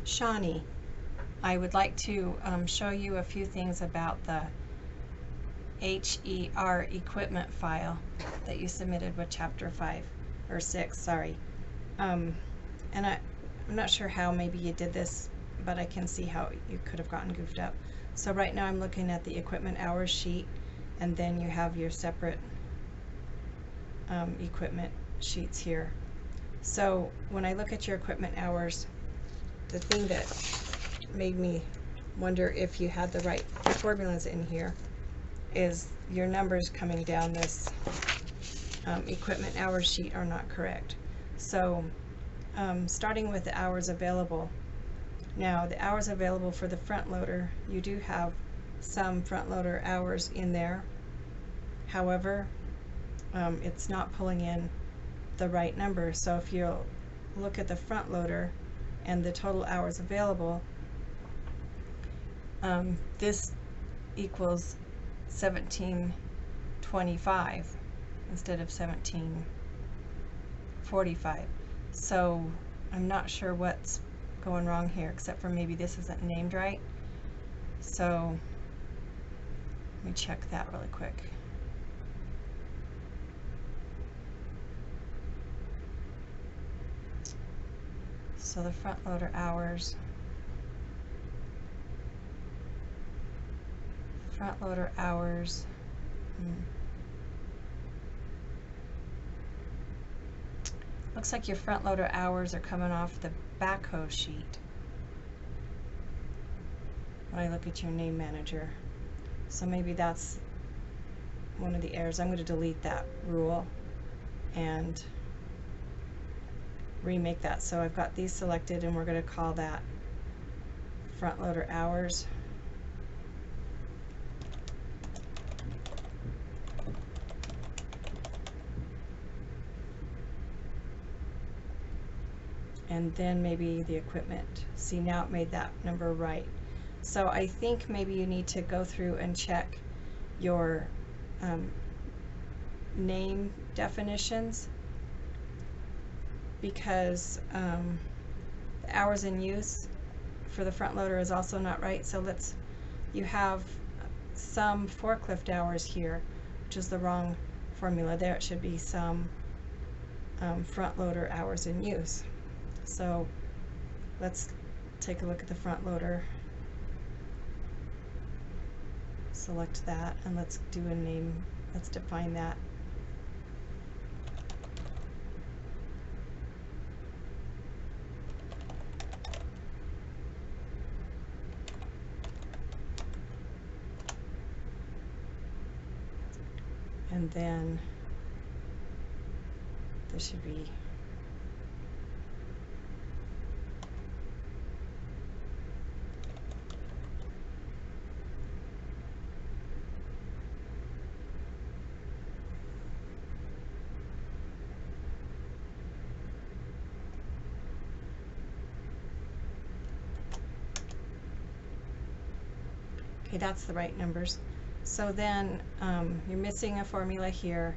Shawnee. I would like to show you a few things about the HER equipment file that you submitted with chapter 5 or 6, sorry. And I'm not sure how maybe you did this, but I can see how you could have gotten goofed up. So right now I'm looking at the equipment hours sheet, and then you have your separate equipment sheets here. So when I look at your equipment hours, the thing that made me wonder if you had the right formulas in here is your numbers coming down this equipment hours sheet are not correct. So starting with the hours available. Now the hours available for the front loader, you do have some front loader hours in there. However, it's not pulling in the right number. So if you'll look at the front loader and the total hours available, this equals 1725 instead of 1745. So I'm not sure what's going wrong here, except for maybe this isn't named right. So let me check that really quick. So the front loader hours, looks like your front loader hours are coming off the backhoe sheet when I look at your name manager. So maybe that's one of the errors. I'm going to delete that rule and remake that. So I've got these selected, and we're going to call that front loader hours. And then maybe the equipment. See, now it made that number right. So I think maybe you need to go through and check your name definitions, because the hours in use for the front loader is also not right. So you have some forklift hours here, which is the wrong formula. There it should be some front loader hours in use. So let's take a look at the front loader. Select that, and let's do a name. Let's define that. And then this should be okay, that's the right numbers. So then you're missing a formula here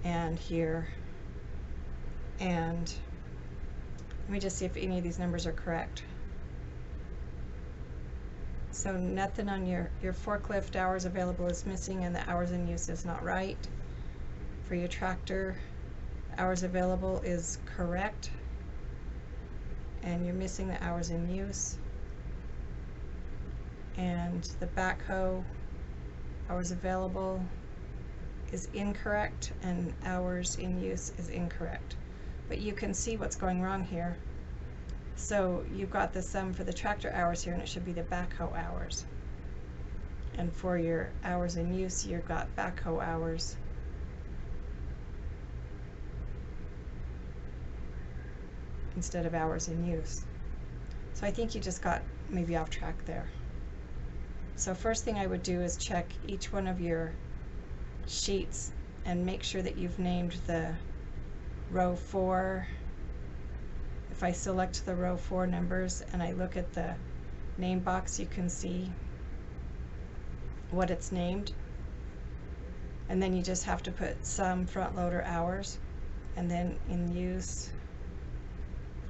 and here, and let me just see if any of these numbers are correct. So nothing on your forklift hours available is missing, and the hours in use is not right. For your tractor, hours available is correct, and you're missing the hours in use. And the backhoe hours available is incorrect, and hours in use is incorrect. But you can see what's going wrong here. So you've got the sum for the tractor hours here, and it should be the backhoe hours. And for your hours in use, you've got backhoe hours instead of hours in use. So I think you just got maybe off track there. So first thing I would do is check each one of your sheets and make sure that you've named the row 4. If I select the row 4 numbers and I look at the name box, you can see what it's named. And then you just have to put some front loader hours, and then in use,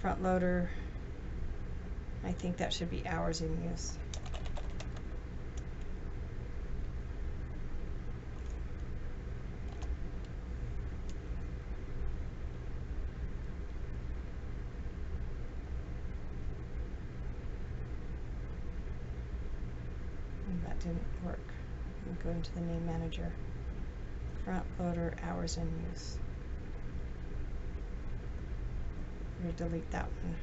front loader I think that should be hours in use. And that didn't work. I'm going to the name manager. Front loader hours in use. We're going to delete that one.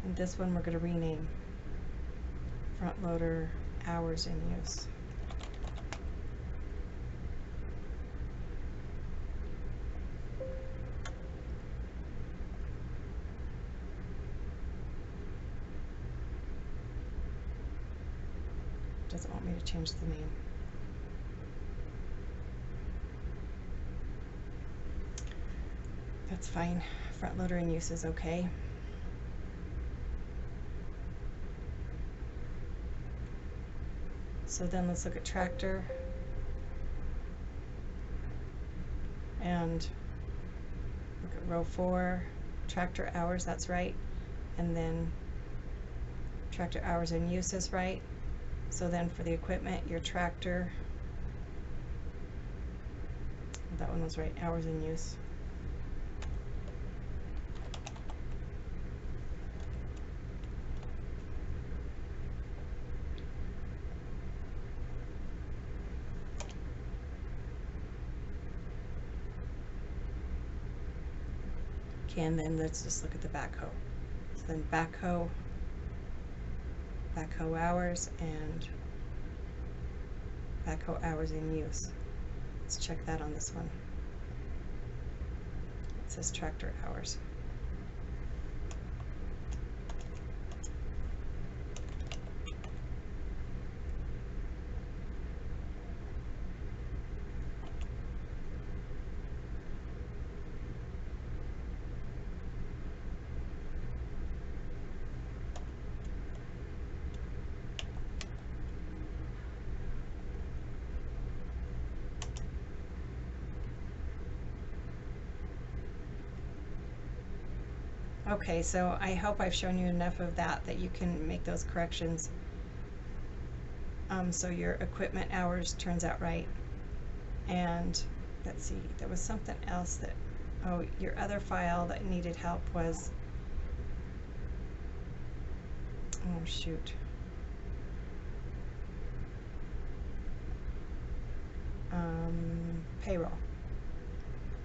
And this one we're going to rename. Front loader hours in use. Doesn't want me to change the name. That's fine. Front loader in use is okay. So then let's look at tractor. And look at row 4, tractor hours, that's right. And then tractor hours in use is right. So then for the equipment, your tractor, that one was right, hours in use. Okay, and then let's just look at the backhoe. So then backhoe hours and backhoe hours in use. Let's check that on this one. It says tractor hours. Okay, so I hope I've shown you enough of that you can make those corrections. So your equipment hours turns out right. And let's see, there was something else that, oh, your other file that needed help was, oh shoot. Payroll.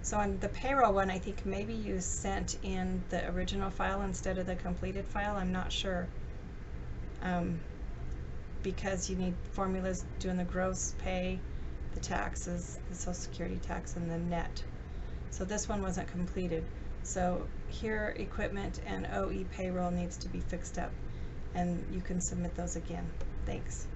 So on the payroll one, I think maybe you sent in the original file instead of the completed file. I'm not sure. Because you need formulas doing the gross pay, the taxes, the Social Security tax, and the net. So this one wasn't completed. So here, equipment and OE payroll needs to be fixed up, and you can submit those again. Thanks.